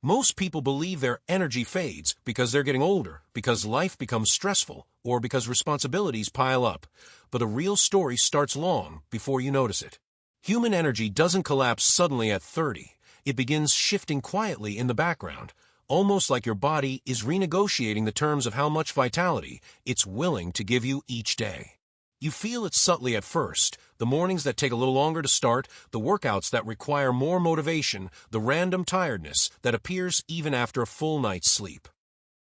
Most people believe their energy fades because they're getting older, because life becomes stressful, or because responsibilities pile up. But a real story starts long before you notice it. Human energy doesn't collapse suddenly at 30. It begins shifting quietly in the background, almost like your body is renegotiating the terms of how much vitality it's willing to give you each day. You feel it subtly at first, the mornings that take a little longer to start, the workouts that require more motivation, the random tiredness that appears even after a full night's sleep.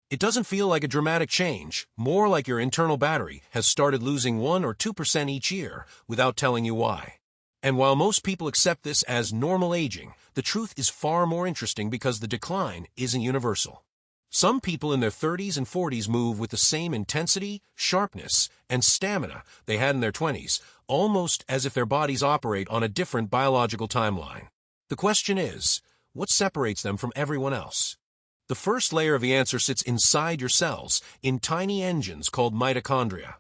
It doesn't feel like a dramatic change, more like your internal battery has started losing 1 or 2% each year without telling you why. And while most people accept this as normal aging, the truth is far more interesting because the decline isn't universal. Some people in their 30s and 40s move with the same intensity, sharpness, and stamina they had in their 20s, almost as if their bodies operate on a different biological timeline. The question is, what separates them from everyone else? The first layer of the answer sits inside your cells, in tiny engines called mitochondria.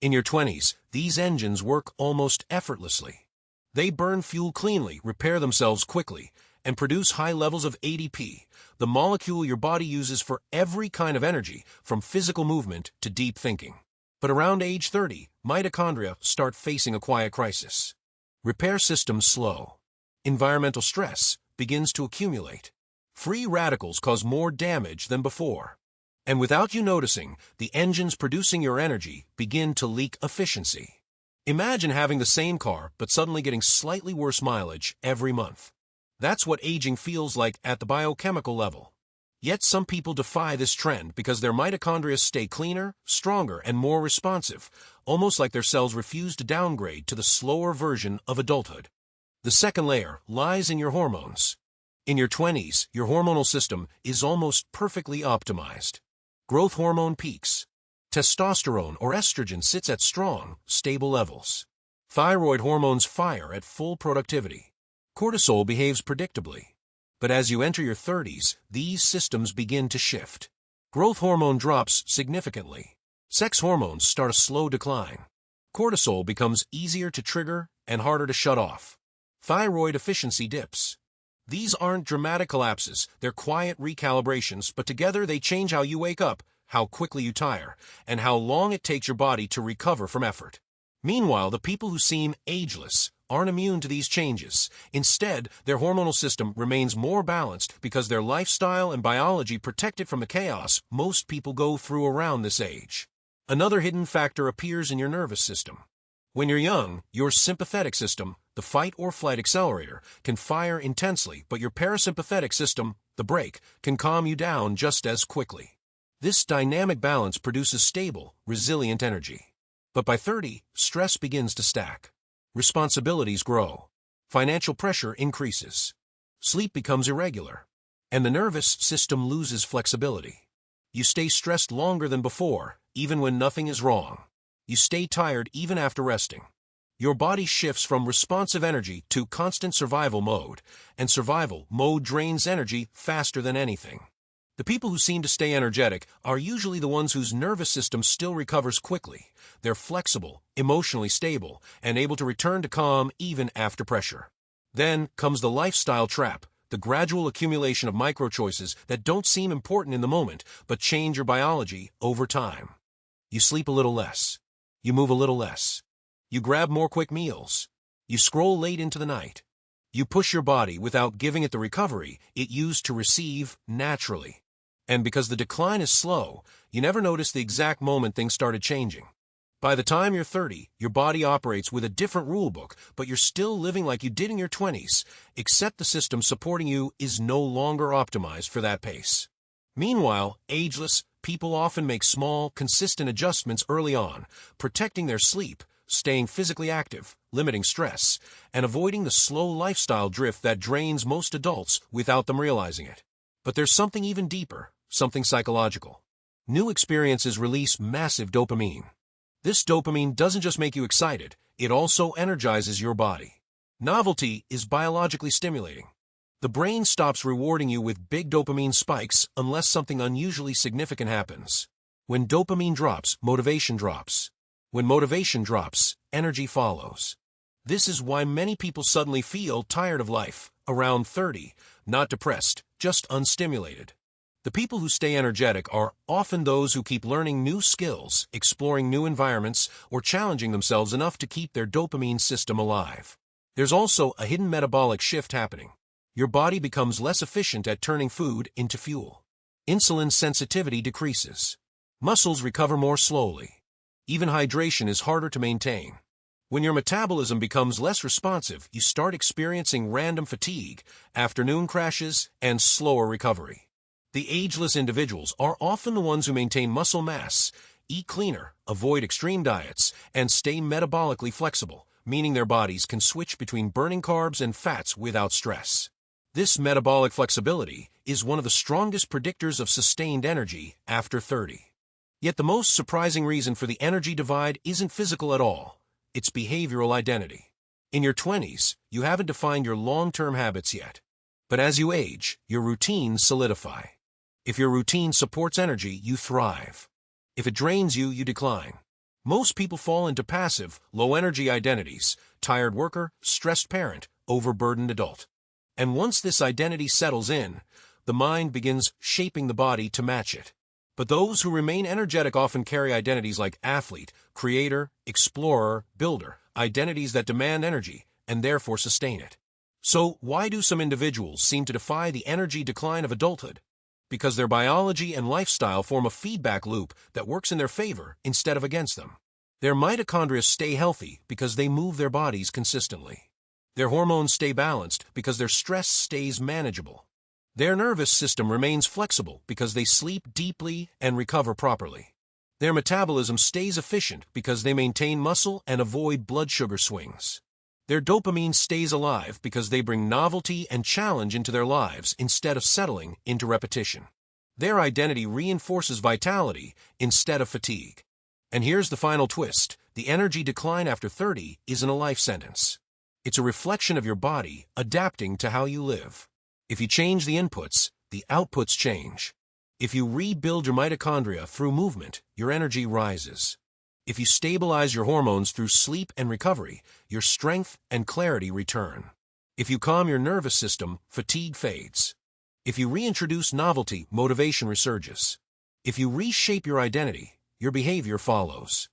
In your 20s, these engines work almost effortlessly. They burn fuel cleanly, repair themselves quickly, and produce high levels of ADP, the molecule your body uses for every kind of energy, from physical movement to deep thinking. But around age 30, mitochondria start facing a quiet crisis. Repair systems slow. Environmental stress begins to accumulate. Free radicals cause more damage than before. And without you noticing, the engines producing your energy begin to leak efficiency. Imagine having the same car but suddenly getting slightly worse mileage every month. That's what aging feels like at the biochemical level. Yet some people defy this trend because their mitochondria stay cleaner, stronger, and more responsive, almost like their cells refuse to downgrade to the slower version of adulthood. The second layer lies in your hormones. In your 20s, your hormonal system is almost perfectly optimized. Growth hormone peaks. Testosterone or estrogen sits at strong, stable levels. Thyroid hormones fire at full productivity. Cortisol behaves predictably. But as you enter your 30s, these systems begin to shift. Growth hormone drops significantly. Sex hormones start a slow decline. Cortisol becomes easier to trigger and harder to shut off. Thyroid efficiency dips. These aren't dramatic collapses, they're quiet recalibrations, but together they change how you wake up, how quickly you tire, and how long it takes your body to recover from effort. Meanwhile, the people who seem ageless aren't immune to these changes. Instead, their hormonal system remains more balanced because their lifestyle and biology protect it from the chaos most people go through around this age. Another hidden factor appears in your nervous system. When you're young, your sympathetic system, the fight or flight accelerator, can fire intensely, but your parasympathetic system, the brake, can calm you down just as quickly. This dynamic balance produces stable, resilient energy. But by 30, stress begins to stack. Responsibilities grow. Financial pressure increases. Sleep becomes irregular. And the nervous system loses flexibility. You stay stressed longer than before, even when nothing is wrong. You stay tired even after resting. Your body shifts from responsive energy to constant survival mode, and survival mode drains energy faster than anything. The people who seem to stay energetic are usually the ones whose nervous system still recovers quickly. They're flexible, emotionally stable, and able to return to calm even after pressure. Then comes the lifestyle trap, the gradual accumulation of micro-choices that don't seem important in the moment, but change your biology over time. You sleep a little less. You move a little less. You grab more quick meals. You scroll late into the night. You push your body without giving it the recovery it used to receive naturally. And because the decline is slow, you never notice the exact moment things started changing. By the time you're 30, your body operates with a different rulebook, but you're still living like you did in your 20s, except the system supporting you is no longer optimized for that pace. Meanwhile, ageless people often make small, consistent adjustments early on, protecting their sleep, staying physically active, limiting stress, and avoiding the slow lifestyle drift that drains most adults without them realizing it. But there's something even deeper, something psychological. New experiences release massive dopamine. This dopamine doesn't just make you excited, it also energizes your body. Novelty is biologically stimulating. The brain stops rewarding you with big dopamine spikes unless something unusually significant happens. When dopamine drops, motivation drops. When motivation drops, energy follows. This is why many people suddenly feel tired of life, around 30, not depressed, just unstimulated. The people who stay energetic are often those who keep learning new skills, exploring new environments, or challenging themselves enough to keep their dopamine system alive. There's also a hidden metabolic shift happening. Your body becomes less efficient at turning food into fuel. Insulin sensitivity decreases. Muscles recover more slowly. Even hydration is harder to maintain. When your metabolism becomes less responsive, you start experiencing random fatigue, afternoon crashes, and slower recovery. The ageless individuals are often the ones who maintain muscle mass, eat cleaner, avoid extreme diets, and stay metabolically flexible, meaning their bodies can switch between burning carbs and fats without stress. This metabolic flexibility is one of the strongest predictors of sustained energy after 30. Yet the most surprising reason for the energy divide isn't physical at all. It's behavioral identity. In your 20s, you haven't defined your long-term habits yet. But as you age, your routines solidify. If your routine supports energy, you thrive. If it drains you, you decline. Most people fall into passive, low-energy identities: tired worker, stressed parent, overburdened adult. And once this identity settles in, the mind begins shaping the body to match it. But those who remain energetic often carry identities like athlete, creator, explorer, builder, identities that demand energy and therefore sustain it. So why do some individuals seem to defy the energy decline of adulthood? Because their biology and lifestyle form a feedback loop that works in their favor instead of against them. Their mitochondria stay healthy because they move their bodies consistently. Their hormones stay balanced because their stress stays manageable. Their nervous system remains flexible because they sleep deeply and recover properly. Their metabolism stays efficient because they maintain muscle and avoid blood sugar swings. Their dopamine stays alive because they bring novelty and challenge into their lives instead of settling into repetition. Their identity reinforces vitality instead of fatigue. And here's the final twist: the energy decline after 30 isn't a life sentence. It's a reflection of your body adapting to how you live. If you change the inputs, the outputs change. If you rebuild your mitochondria through movement, your energy rises. If you stabilize your hormones through sleep and recovery, your strength and clarity return. If you calm your nervous system, fatigue fades. If you reintroduce novelty, motivation resurges. If you reshape your identity, your behavior follows.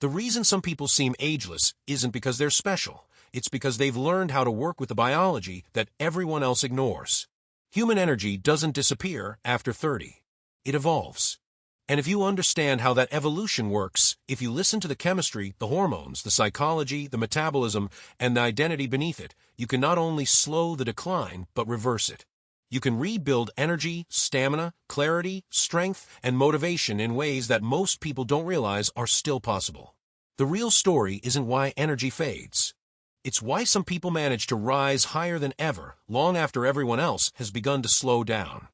The reason some people seem ageless isn't because they're special. It's because they've learned how to work with the biology that everyone else ignores. Human energy doesn't disappear after 30. It evolves. And if you understand how that evolution works, if you listen to the chemistry, the hormones, the psychology, the metabolism, and the identity beneath it, you can not only slow the decline, but reverse it. You can rebuild energy, stamina, clarity, strength, and motivation in ways that most people don't realize are still possible. The real story isn't why energy fades. It's why some people manage to rise higher than ever, long after everyone else has begun to slow down.